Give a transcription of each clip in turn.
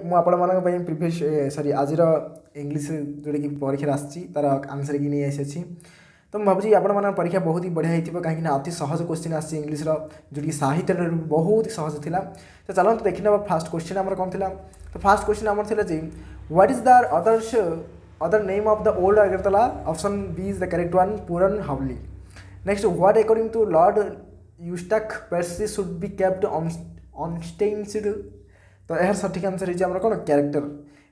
ମୁଁ ଆପଣମାନଙ୍କ ପାଇଁ ପ୍ରିଭିୟସ୍ ସରି ଆଜିର ଇଂଲିଶ ଯେଉଁଟାକି ପରୀକ୍ଷାରେ ଆସିଛି ତାର ଆନ୍ସର କି ନେଇ ଆସିଛି। ତ ମୁଁ ଭାବୁଛି ଆପଣମାନଙ୍କ ପରୀକ୍ଷା ବହୁତ ହି ବଢ଼ିଆ ହେଇଥିବ, କାହିଁକିନା ଅତି ସହଜ କ୍ୱେଶ୍ଚିନ୍ ଆସିଛି ଇଂଲିଶର, ଯେଉଁଟାକି ସାହିତ୍ୟର ବହୁତ ହି ସହଜ ଥିଲା। ତ ଚାଲନ୍ତୁ ଦେଖିନେବା ଫାର୍ଷ୍ଟ କ୍ୱେଶ୍ଚିନ୍ ଆମର କ'ଣ ଥିଲା। ତ ଫାର୍ଷ୍ଟ କ୍ୱେଶ୍ଚିନ୍ ଆମର ଥିଲା ଯେ what is the other name of the old Agartala? Option B is the correct one, Puran Haveli. Next what according to lord Eustace Percy should be kept unstanced? तो यार सठिक आंसर है कौन character.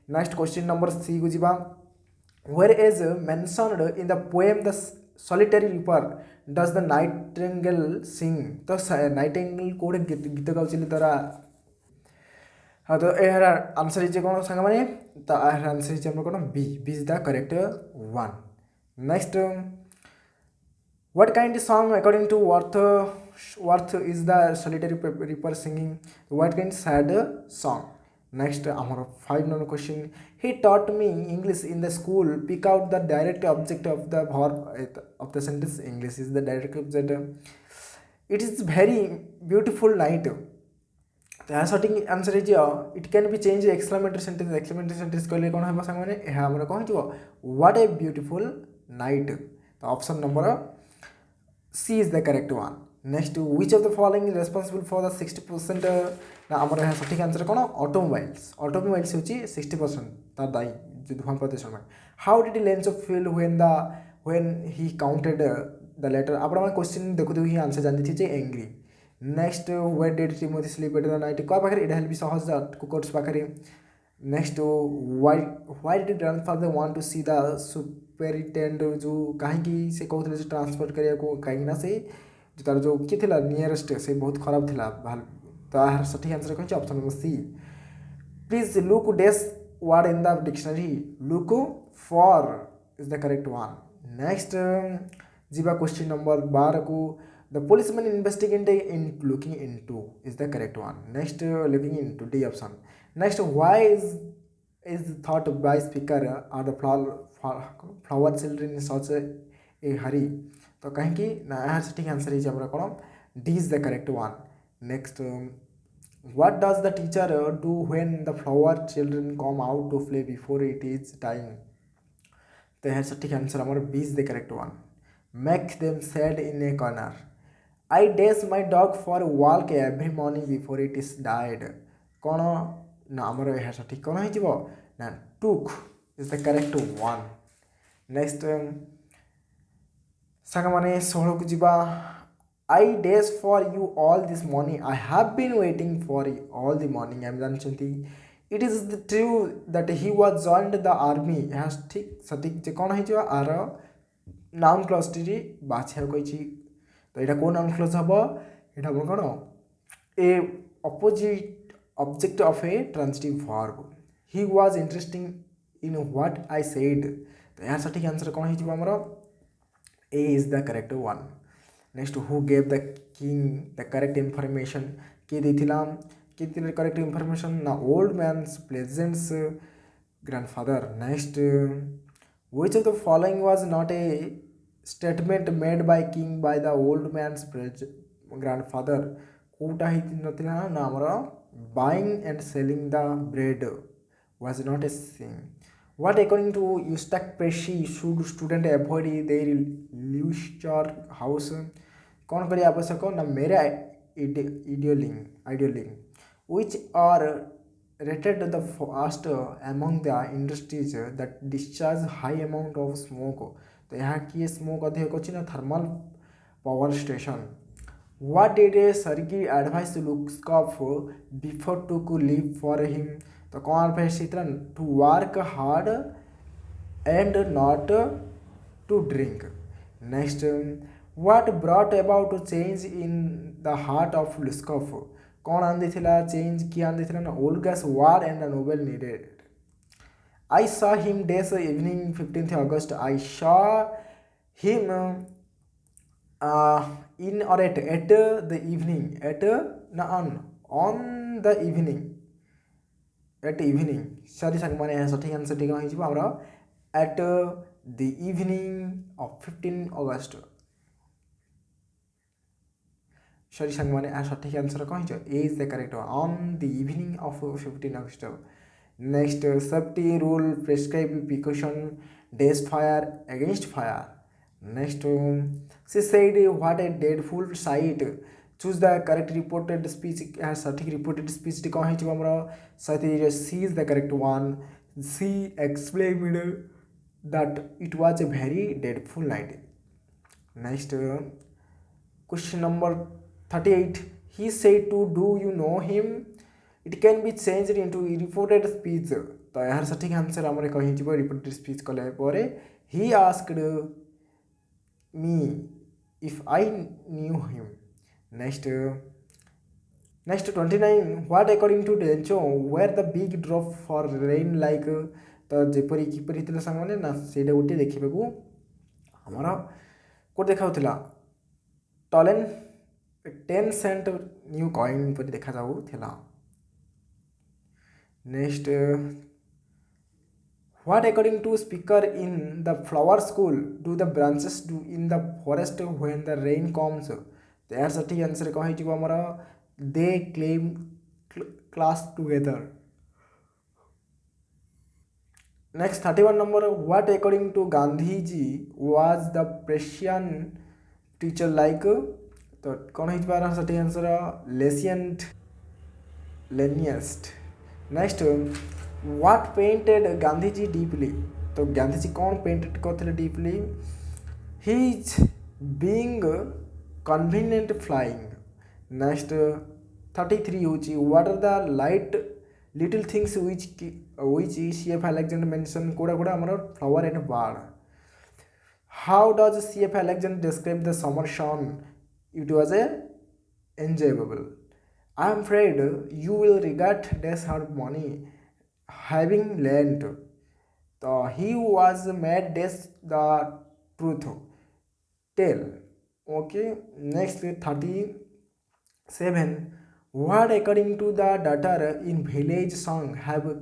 Next question number C को जीवा। Where is mentioned in the poem the Solitary Reaper does the nightingale sing? तो nightingale कोड़े गीत गाउछिले तारा। हाँ तो यार आंसर है कौन सांग माने, तो यार आंसर है हमर कौन B is the correct one. Next what kind of song according to worth is the solitary reaper singing? What kind sad song? Next our 5 number question. He taught me English in the school. Pick out the direct object of the verb of the sentence. English is the direct object. It is very beautiful night. तो सठिक answer है it can be change exclamatory sentence. Exclamatory sentence कहले कौन है सांग माने यह हमर कौन हो व्हाट ए ब्यूटीफुल नाइट। तो option number C is the correct one. Next, which of the following is responsible for the 60% ना आमर यहाँ सठिक आंसर कौन ऑटोमोबाइल्स। ऑटोमोबाइल्स होची 60% तार दायी जो धुआं प्रदूषण में। How did Lencho feel when he counted the letter? आप क्वेश्चन देखु ही आंसर जानी थी angry. Next where did Timothy sleep at the night? क्या पाखे इटा भी सहज कुकर्स पाखे। Next why did grandfather want to see the superintendent? जो कहीं से कहते हैं ट्रांसफर करने कहीं से जो तार जो किए थिला नियरेस्ट से बहुत खराब थिला। तो यार सठिक आंसर कौन option number C. Please look dash word in the dictionary? Look for is the correct one. Next जीवा क्वेश्चन नंबर 12 को। The policeman investigate in looking into is the correct one. Next looking into D option. Next why is thought by speaker are the flower children in such a hurry? तो कहीं ना यार सठिक answer है हमरा कौन D is the correct one. Next what does the teacher do when the flower children come out to play before it is time? तो यार सठिक आंसर हमारा B is the correct one. Make them sad in a corner. I days my dog for walk every morning before it is died? कौन ना आमर यह सठिक कौन हो ना टुक is the correct one. Next सांग माने 16 को जीवा। I days for you all this morning I have been waiting for all the morning. आम जानते it is the true that he was joined the army? यहाँ ठीक सठिक जे कौन हो आर नाउन क्लज टी बाछा कही। तो यहाँ कौ नाउन क्लज हम यहाँ कौन ए opposite object of a transitive verb. He was interesting in what I said? तो यहाँ सठिक आंसर कौन हो आमर A is the correct one. Next who gave the king the correct information? किए देथिला किए करेक्ट इनफॉरमेशन ना old man's pleasant's grandfather. Next which of the following was not a statement made by king by the old man's grandfather? कोटा ही नथिला ना आमर buying and selling the bread was not a sin. What according to Eustace Pesci should student avoid their leisure house? कौन करिए आवश्यक ना मेरा idealing which are rated the first among the industries that discharge high amount of smoke? तो यहाँ किए smoke अधिक अच्छी ना thermal power station. What did Sergey advise Lukskov before to leave for him? तो कौन advice इतना to work hard and not to drink. Next, what brought about change in the heart of Luskov? कौन आंदी थिला change किया आंदी थिला ना Olga's war and the Nobel needed. I saw him this evening 15th August. I saw him in or at the evening at na on the evening at evening। Sorry song माने सठिक answer ठीक हो जिबा हमरा at the evening of 15 August। Sorry song माने सठिक answer कौन हो A is the correct one on the evening of 15 August। Next, safety rule prescribe precaution days fire against fire. Next, she said what a dreadful sight. Choose the correct reported speech. Sathi reported speech T कौन है जो हमरा साथी she is the correct one. She explained that it was a very dreadful night. Next, question number 38. He said to do you know him? It can be changed into reported speech. तो यार सठिक answer Amre कहि जिवो reported speech कले परे he asked me if I knew him. Next, 29. What according to Dencho were the big drop for rain like तो जेपरी किपरि थिला संग माने ना सेडा उठी देखिबेकू हमरा को देखाउथिला टॉलेन 10 सेंट न्यू कॉइन पर देखा जाऊ थिला. Next, what according to speaker in the flower school do the branches do in the forest when the rain comes? तो यार सठी आंसर कहि जिवो हमरा they claim class together. Next, 31 number. What according to Gandhi ji was the Persian teacher like? तो कौन है बार सठी answer lenient. Next, what painted Gandhi ji deeply? तो गांधी जी कौन पेंटेड करथिले deeply? His being convenient flying. Next, 33 होची what are the little things which CF Alexander mentioned कोड़ा कोड़ा हमारा flower and bird. How does CF Alexander describe the summer sun? It was a enjoyable. I am afraid you will regret this hard money having lent. So he was made this the truth tell. Okay. Next, 37. What according to the daughter in village song have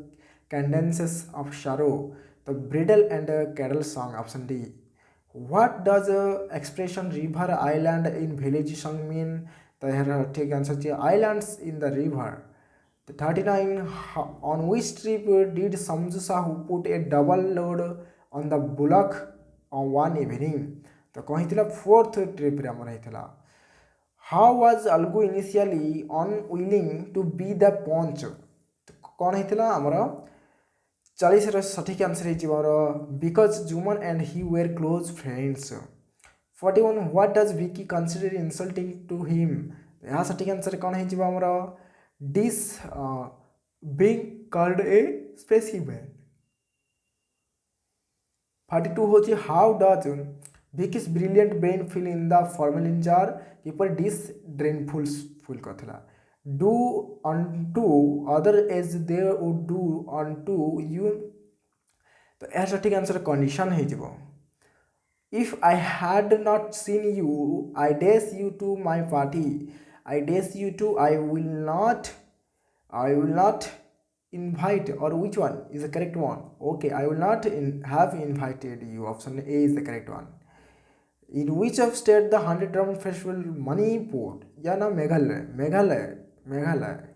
cadences of sorrow? The bridal and carol song, option D. What does expression river island in village song mean? तो यहाँ ठीक answer चाहिए islands in the river. The 39. On which trip did Samju Sahu put a double load on the bullock on one evening? तो कहीं थिला fourth trip रे हमर हितला. How was Algu initially unwilling to be the paunch? तो कौन हितला हमर 40 ର सठिक आंसर हिची हमर because Juman and he were close friends. 41. What does Vicky consider insulting to him? यहाँ सठिक आंसर कौन है जीवा हमरा this being called a specimen. 42 होची how does Vicky's brilliant brain fill in the formalin jar keeper this drainful full कथला do unto other as they would do unto you. तो यहाँ सठिक आंसर कंडीशन है जीवो if I had not seen you I dash you to my party. I dash you to I will not invite, or which one is the correct one? Okay, I will not have invited you. Option A is the correct one. In which of state the 100 drum festival Manipur? Yana Meghalaya.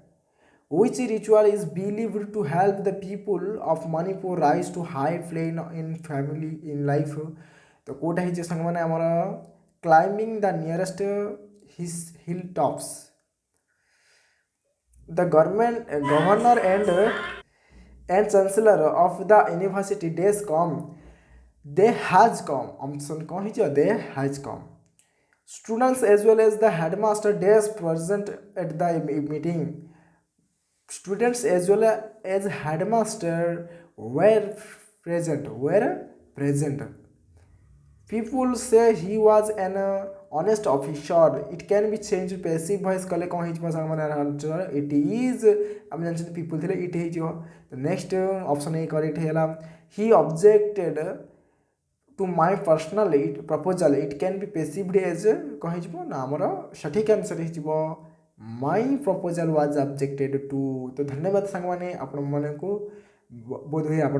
Which ritual is believed to help the people of Manipur rise to high plane in family in life? तो कोटा ही संग माने हमारा climbing the nearest hilltops. The governor and chancellor of the university days come. They has come. Option कौन ही they has come. Students as well as the headmaster days present at the meeting. Students as well as headmaster were present. People say he was an honest officer. It can be changed passive voice कले कौन hitch पास हमारे answer it is हम जानते हैं people थे it है जो. The next option A correct है ला he objected to my personal proposal. It can be perceived as कौन हिच पो ना हमारा सठिक आंसर हिच पो my proposal was objected to. तो धन्यवाद संगवाने आपण माने को बोध हुए आपण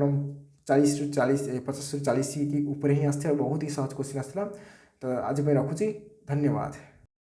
40 ରୁ 40 50 ରୁ 40 की ऊपर ही आसते बहुत ही सहज क्वेश्चन आसला. तो आज मैं रखुची धन्यवाद.